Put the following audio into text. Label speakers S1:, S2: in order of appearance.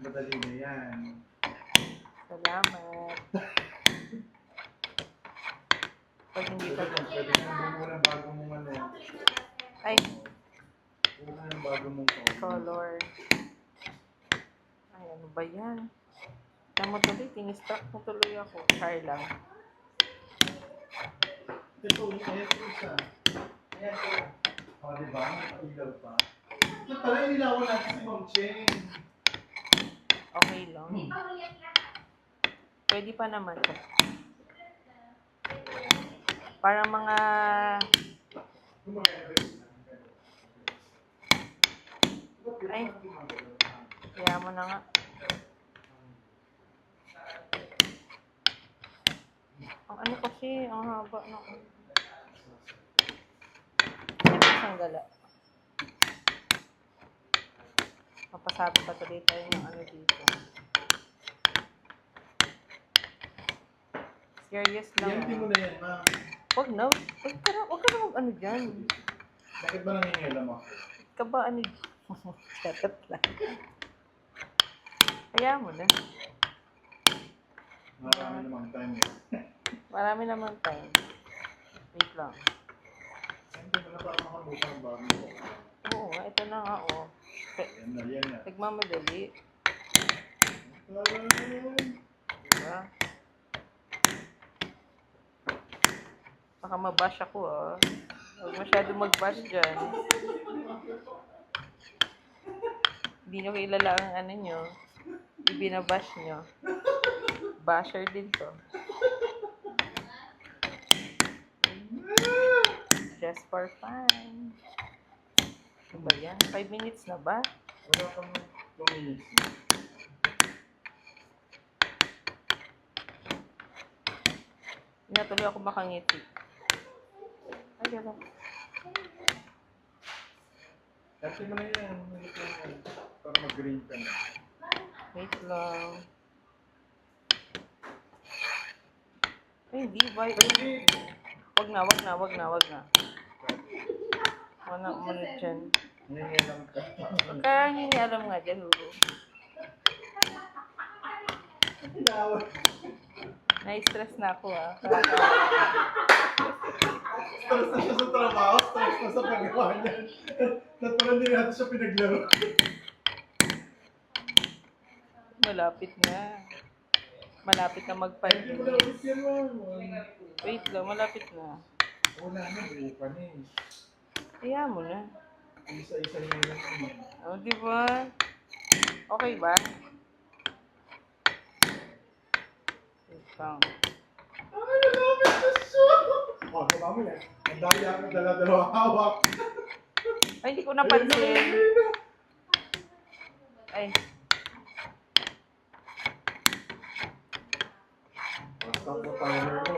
S1: Madali na yan.
S2: Salamat. Pag hindi pa...
S1: Pwede na bumuha ng bago mong ano.
S2: Ay,
S1: Bumuha ng bago mong
S2: color. Ay, ano ba yan? Alam mo tuloy, tinistruck mo tuloy ako. Char lang.
S1: Ito, ayan ito isa. Ayan ito. O, diba? Nakailaw pa. Yan pala yung nilawan natin si Ma'am Cheng.
S2: Okay lang. Pwede pa naman. Para mga... Ay, kaya mo na nga. Ang ano kasi, ang haba na. Isang gala. Papasabi pa tuloy tayo ng ano dito. Serious lang.
S1: Yan, hindi mo na yan, ma'am.
S2: Huwag na. Huwag ka na mag-ano dyan.
S1: Bakit ba nangingilam ako?
S2: Ka ba ano? Charot lang. Kaya mo na.
S1: Marami namang time eh.
S2: Marami naman time. Wait lang.
S1: Hindi mo na ba makabuka ang bago ko?
S2: Oo nga, ito na nga oh.
S1: Yan na, yan na.
S2: Nagmamadali.
S1: Taray!
S2: Diba? Baka mabash ako ah. Huwag masyado mag-bash dyan. Hindi nyo kilala ang ano nyo. Ibinabash nyo. Basher din to. Just for fun. Ano ba yan? 5 minutes na ba?
S1: Wala kang 2 minutes.
S2: Hindi na tuloy ako makangiti. Ay, gano'n.
S1: Kasi mo na yan. Para mag-green ka na.
S2: Wait lang. Ay, hindi ba? Wag na. Wag na umunod dyan.
S1: Nangingilam ka.
S2: Huwag ka alam nga dyan, Lulu. Na-stress na ako, ah.
S1: Stress na siya sa trabaho, stress na sa paggawa niya. Natural din natin siya pinaglaro.
S2: Malapit na. Malapit na mag-5
S1: Hindi mo na ulit yan, ma'am.
S2: Wait lang, malapit na.
S1: Wala na, buo pa na eh.
S2: Kaya mo na.
S1: Isa-isa na yan.
S2: O, di ba? Okay ba? Wait lang.
S1: Ay, malapit na siya! O, diba mo yan? Ang dali ako dala-dalawang hawak.
S2: Ay, hindi ko napansin. Ay,
S1: Basta po timer mo.